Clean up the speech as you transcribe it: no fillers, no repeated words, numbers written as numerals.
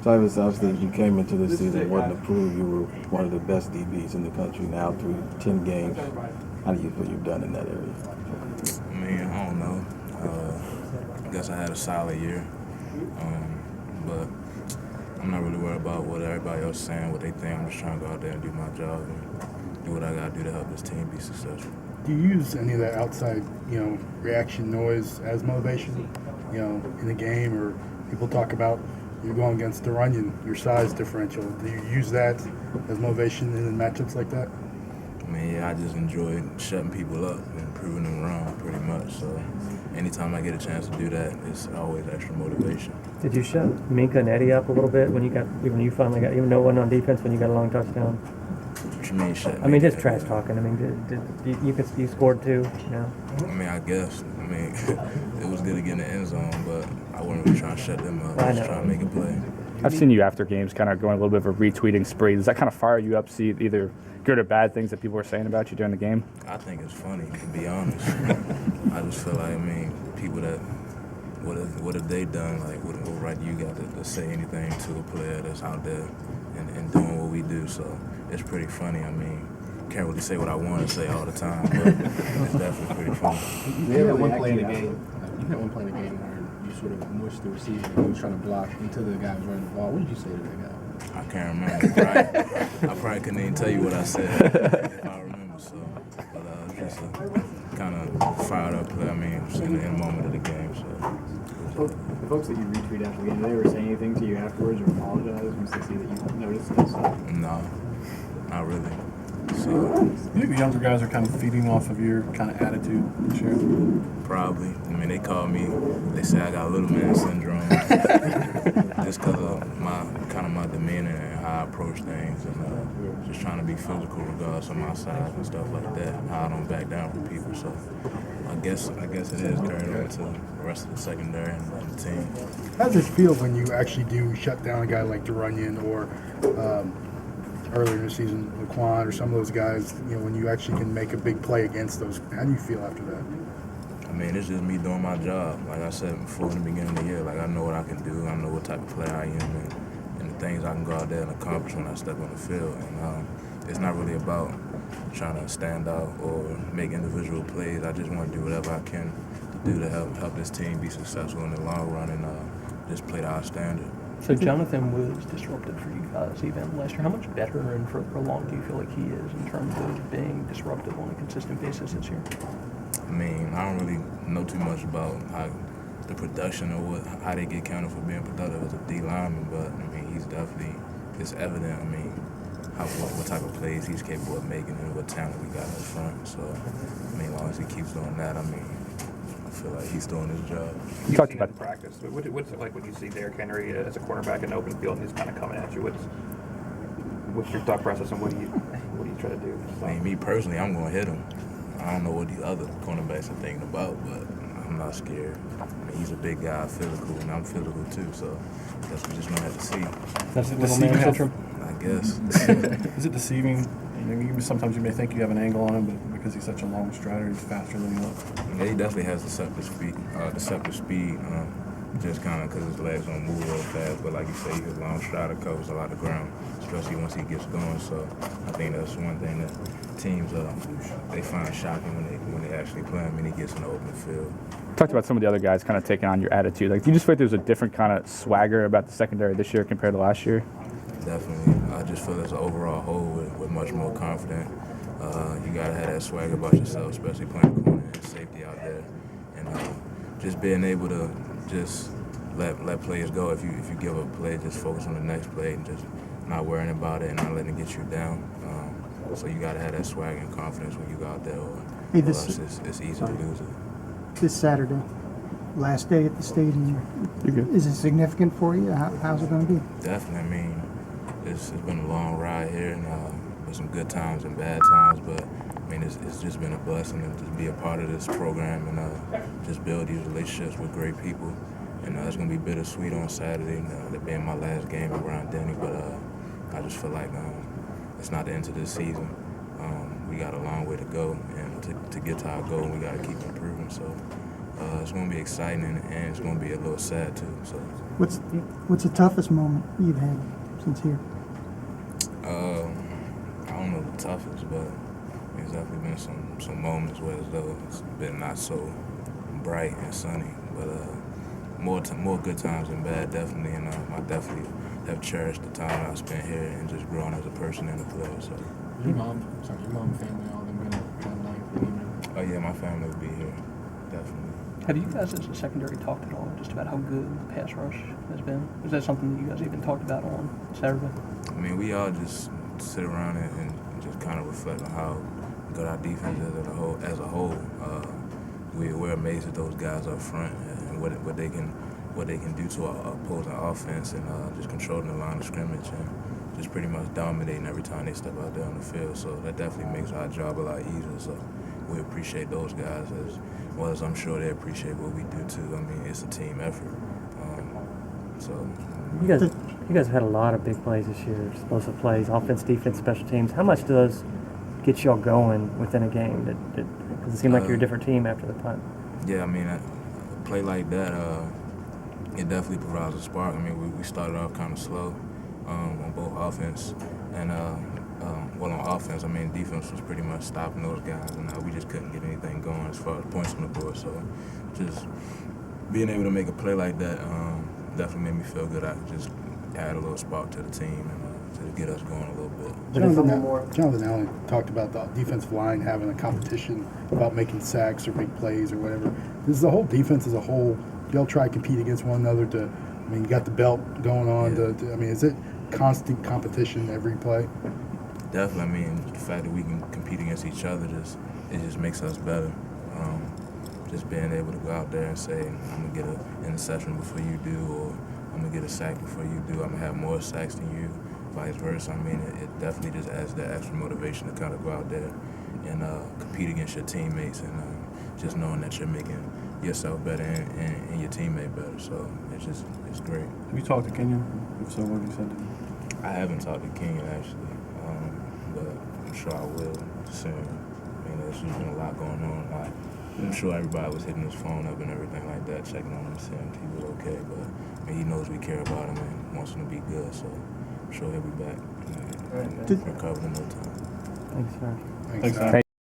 Cyrus, obviously, you came into this season wanting to prove you were one of the best DBs in the country. Now, through 10 games, how do you feel you've done in that area? I mean, I don't know. I guess I had a solid year. But I'm not really worried about what everybody else is saying, what they think. I'm just trying to go out there and do my job and do what I got to do to help this team be successful. Do you use any of that outside, reaction noise as motivation, in the game? Or people talk about you're going against the Runyon, your size differential. Do you use that as motivation in matchups like that? I mean, yeah, I just enjoy shutting people up and proving them wrong, pretty much. So anytime I get a chance to do that, it's always extra motivation. Did you shut Minka and Eddie up a little bit when you finally got, even no one on defense, when you got a long touchdown? What you mean shut? I mean, just trash talking. I mean, you scored too, I mean, I guess. I mean, it was good to get in the end zone, but I wasn't really trying to shut them up. I was trying to make a play. I've seen you after games kind of going a little bit of a retweeting spree. Does that kind of fire you up, see either good or bad things that people were saying about you during the game? I think it's funny, to be honest. I just feel like, I mean, people that, what have they done? Like, what right you got to say anything to a player that's out there and doing what we do? So it's pretty funny. I mean, can't really say what I want to say all the time, but it's definitely pretty funny. You had one play in the game. Where you sort of mushed the receiver and he was trying to block until the guy was running the ball. What did you say to that guy? I can't remember. I probably couldn't even tell you what I said if I remember. So, but just a kind of fired up play. I mean, just in the moment of the game. So. The folks that you retweet after the game, did they ever say anything to you afterwards or apologize once they see that you noticed this? No, not really. So, You think the younger guys are kind of feeding off of your kind of attitude this year? probably. I mean, they call me. They say I got little man syndrome, just because of my demeanor and how I approach things, and just trying to be physical regardless of my size and stuff like that. How I don't back down from people. So, I guess it is carried over to the rest of the secondary and the team. How does it feel when you actually do shut down a guy like Durunion or earlier in the season, Laquan or some of those guys, when you actually can make a big play against those? How do you feel after that? I mean, it's just me doing my job. Like I said before in the beginning of the year, like I know what I can do. I know what type of player I am and the things I can go out there and accomplish when I step on the field. And it's not really about trying to stand out or make individual plays. I just want to do whatever I can to do to help this team be successful in the long run and just play to our standard. So Jonathan was disruptive for you guys even last year. How much better and further along do you feel like he is in terms of being disruptive on a consistent basis this year? I mean, I don't really know too much about the production or how they get counted for being productive as a D lineman, but I mean, it's evident. I mean, what type of plays he's capable of making and what talent we got up front. So, I mean, as long as he keeps doing that, I mean, I feel like he's doing his job. You talked about practice. What's it like when you see Derrick Henry as a cornerback in the open field and he's kind of coming at you? What's your thought process and what do you try to do? I mean, me personally, I'm going to hit him. I don't know what the other cornerbacks are thinking about, but I'm not scared. I mean, he's a big guy, physical, and I'm physical too, so I guess we just gonna have to see. That's little man syndrome. I guess. Is it deceiving? Sometimes you may think you have an angle on him, but because he's such a long strider, he's faster than you look. Yeah, he definitely has deceptive speed. Just kind of because his legs don't move real fast, but like you say, he's a long strider, covers a lot of ground, especially once he gets going. So I think that's one thing that teams they find shocking when they actually play him and he gets in the open field. Talked about some of the other guys kind of taking on your attitude. Like, do you just feel like there's a different kind of swagger about the secondary this year compared to last year? Definitely. I just feel as an overall whole, we're much more confident. You gotta have that swagger about yourself, especially playing corner and safety out there, and just being able to just let players go. If you give up a play, just focus on the next play and just not worrying about it and not letting it get you down. So you gotta have that swagger and confidence when you go out there. Or else it's easy to lose it. This Saturday, last day at the stadium. Is it significant for you? How's it going to be? Definitely. I mean, it's been a long ride here, and with some good times and bad times. But I mean, it's just been a blessing to just be a part of this program and just build these relationships with great people. And it's going to be bittersweet on Saturday, that being my last game at Bryant-Denny. But I just feel like it's not the end of this season. We got a long way to go, and to get to our goal, we got to keep improving. So it's going to be exciting and it's going to be a little sad too. So, What's the toughest moment you've had since here? I don't know the toughest, but there's definitely been some moments where as though it's been not so bright and sunny, but more good times than bad, definitely. And I definitely have cherished the time I spent here and just grown as a person and a player. So. Your mom and family, all them gonna like the evening. Oh yeah, my family will be here, definitely. Have you guys as a secondary talked at all just about how good the pass rush has been? Is that something that you guys even talked about on Saturday? I mean, we all just sit around and just kind of reflect on how good our defense is as a whole. We're amazed at those guys up front and what they can do to our opposing offense and just controlling the line of scrimmage and just pretty much dominating every time they step out there on the field. So that definitely makes our job a lot easier. So we appreciate those guys as well as I'm sure they appreciate what we do too. I mean, it's a team effort. You guys have had a lot of big plays this year, explosive plays, offense, defense, special teams. How much do those get y'all going within a game? Does it seem like you're a different team after the punt? Yeah, I mean, a play like that, it definitely provides a spark. I mean, we started off kind of slow on both offense and on offense, I mean, defense was pretty much stopping those guys, and we just couldn't get anything going as far as points on the board. So just being able to make a play like that definitely made me feel good. I could just add a little spark to the team and to get us going a little bit. Jonathan Allen talked about the defensive line having a competition about making sacks or big plays or whatever. This is the whole defense as a whole. Y'all try to compete against one another I mean, you got the belt going on. Yeah. I mean, is it constant competition every play? Definitely. I mean, the fact that we can compete against each other it just makes us better. Just being able to go out there and say, I'm gonna get an interception before you do, or I'm gonna get a sack before you do. I'm gonna have more sacks than you, vice versa. I mean, it definitely just adds that extra motivation to kind of go out there and compete against your teammates and just knowing that you're making yourself better and your teammate better. So it's great. Have you talked to Kenyon? If so, what have you said to him? I haven't talked to Kenyon actually, but I'm sure I will soon. I mean, there's just been a lot going on. I'm sure everybody was hitting his phone up and everything like that, checking on him, seeing if he was okay. But I mean, he knows we care about him and wants him to be good. So I'm sure he'll be back and recover in no time. Thanks, sir. Thanks.